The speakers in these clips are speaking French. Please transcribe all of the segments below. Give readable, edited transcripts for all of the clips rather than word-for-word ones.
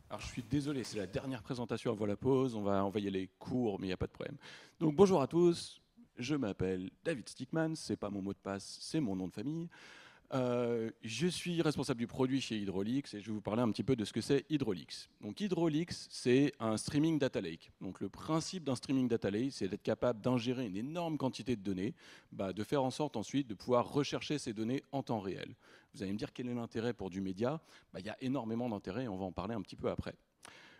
Alors je suis désolé, c'est la dernière présentation avant la pause, on va envoyer les cours, mais il n'y a pas de problème. Donc bonjour à tous, je m'appelle David Stickman, c'est pas mon mot de passe, c'est mon nom de famille. Je suis responsable du produit chez Hydraulix et je vais vous parler un petit peu de ce que c'est Hydraulix. Donc Hydraulix, c'est un streaming data lake. Donc le principe d'un streaming data lake, c'est d'être capable d'ingérer une énorme quantité de données, de faire en sorte ensuite de pouvoir rechercher ces données en temps réel. Vous allez me dire quel est l'intérêt pour du média. Il y a énormément d'intérêt et on va en parler un petit peu après.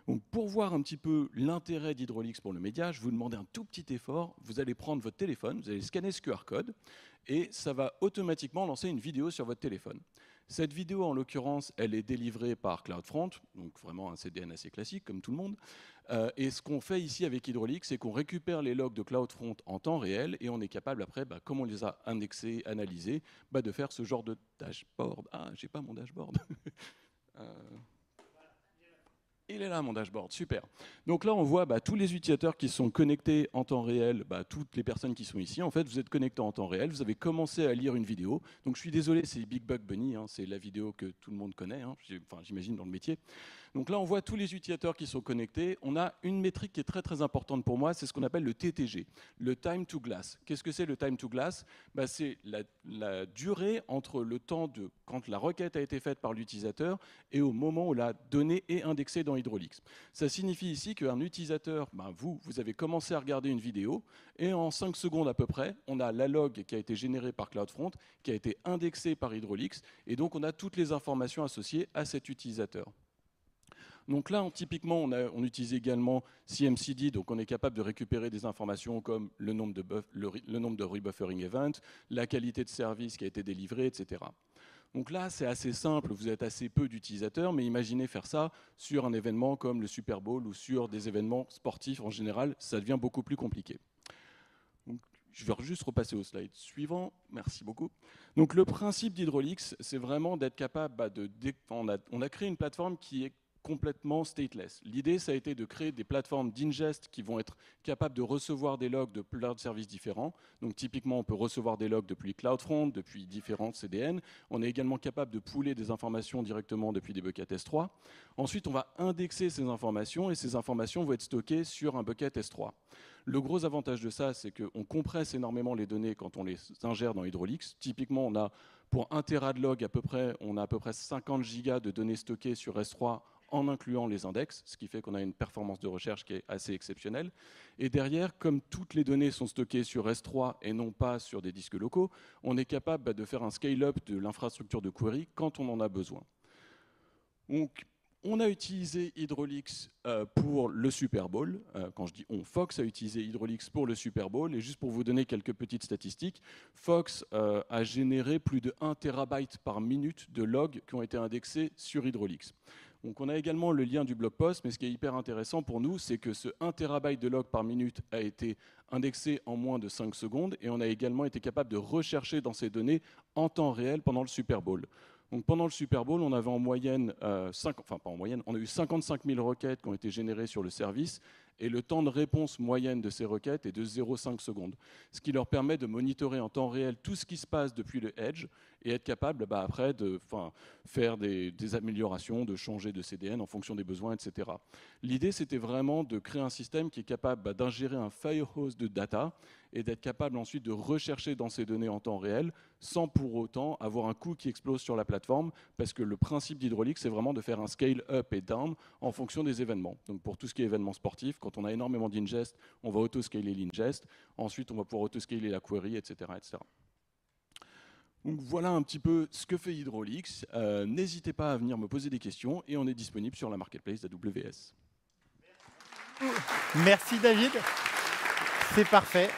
Donc pour voir un petit peu l'intérêt d'Hydraulix pour le média, je vais vous demander un tout petit effort. Vous allez prendre votre téléphone, vous allez scanner ce QR code et ça va automatiquement lancer une vidéo sur votre téléphone. Cette vidéo, en l'occurrence, elle est délivrée par CloudFront, donc vraiment un CDN assez classique comme tout le monde. Et ce qu'on fait ici avec Hydraulix, c'est qu'on récupère les logs de CloudFront en temps réel et on est capable après, comme on les a indexés, analysés, de faire ce genre de dashboard. Ah, j'ai pas mon dashboard. Il est là, mon dashboard, super. Donc là, on voit tous les utilisateurs qui sont connectés en temps réel, toutes les personnes qui sont ici. En fait, vous êtes connectés en temps réel, vous avez commencé à lire une vidéo. Donc je suis désolé, c'est Big Bug Bunny, c'est la vidéo que tout le monde connaît, j'imagine dans le métier. Donc là, on voit tous les utilisateurs qui sont connectés. On a une métrique qui est très très importante pour moi, c'est ce qu'on appelle le TTG, le Time to Glass. Qu'est-ce que c'est le Time to Glass? C'est la durée entre le temps de quand la requête a été faite par l'utilisateur et au moment où la donnée est indexée dans Hydraulix. Ça signifie ici qu'un utilisateur, vous avez commencé à regarder une vidéo et en 5 secondes à peu près, on a la log qui a été générée par CloudFront, qui a été indexée par Hydraulix et donc on a toutes les informations associées à cet utilisateur. Donc là, typiquement, on utilise également CMCD, donc on est capable de récupérer des informations comme le nombre de rebuffering events, la qualité de service qui a été délivrée, etc. Donc là, c'est assez simple, vous êtes assez peu d'utilisateurs, mais imaginez faire ça sur un événement comme le Super Bowl ou sur des événements sportifs en général, ça devient beaucoup plus compliqué. Donc, je vais juste repasser au slide suivant, merci beaucoup. Donc le principe d'Hydraulix, c'est vraiment d'être capable on a créé une plateforme qui est complètement stateless. L'idée, ça a été de créer des plateformes d'ingest qui vont être capables de recevoir des logs de plein de services différents. Donc typiquement, on peut recevoir des logs depuis CloudFront, depuis différents CDN. On est également capable de pooler des informations directement depuis des buckets S3. Ensuite, on va indexer ces informations et ces informations vont être stockées sur un bucket S3. Le gros avantage de ça, c'est qu'on compresse énormément les données quand on les ingère dans Hydraulix. Typiquement, on a pour 1 Tera de log, on a à peu près 50 gigas de données stockées sur S3 en incluant les index, ce qui fait qu'on a une performance de recherche qui est assez exceptionnelle. Et derrière, comme toutes les données sont stockées sur S3 et non pas sur des disques locaux, on est capable de faire un scale-up de l'infrastructure de query quand on en a besoin. Donc, on a utilisé Hydraulix pour le Super Bowl. Quand je dis on, Fox a utilisé Hydraulix pour le Super Bowl. Et juste pour vous donner quelques petites statistiques, Fox a généré plus de 1 terabyte par minute de logs qui ont été indexés sur Hydraulix. Donc on a également le lien du blog post, mais ce qui est hyper intéressant pour nous, c'est que ce 1 terabyte de log par minute a été indexé en moins de 5 secondes et on a également été capable de rechercher dans ces données en temps réel pendant le Super Bowl. Donc pendant le Super Bowl, on avait en moyenne, on a eu 55 000 requêtes qui ont été générées sur le service et le temps de réponse moyenne de ces requêtes est de 0,5 secondes. Ce qui leur permet de monitorer en temps réel tout ce qui se passe depuis le edge et être capable après de faire des améliorations, de changer de CDN en fonction des besoins, etc. L'idée, c'était vraiment de créer un système qui est capable d'ingérer un firehose de data et d'être capable ensuite de rechercher dans ces données en temps réel sans pour autant avoir un coût qui explose sur la plateforme parce que le principe d'Hydraulix, c'est vraiment de faire un scale up et down en fonction des événements. Donc pour tout ce qui est événements sportifs, quand on a énormément d'ingest, on va auto-scaler l'ingest. Ensuite, on va pouvoir auto-scaler la query, etc., etc. Donc voilà un petit peu ce que fait Hydraulix. N'hésitez pas à venir me poser des questions et on est disponible sur la marketplace d'AWS. Merci David, c'est parfait.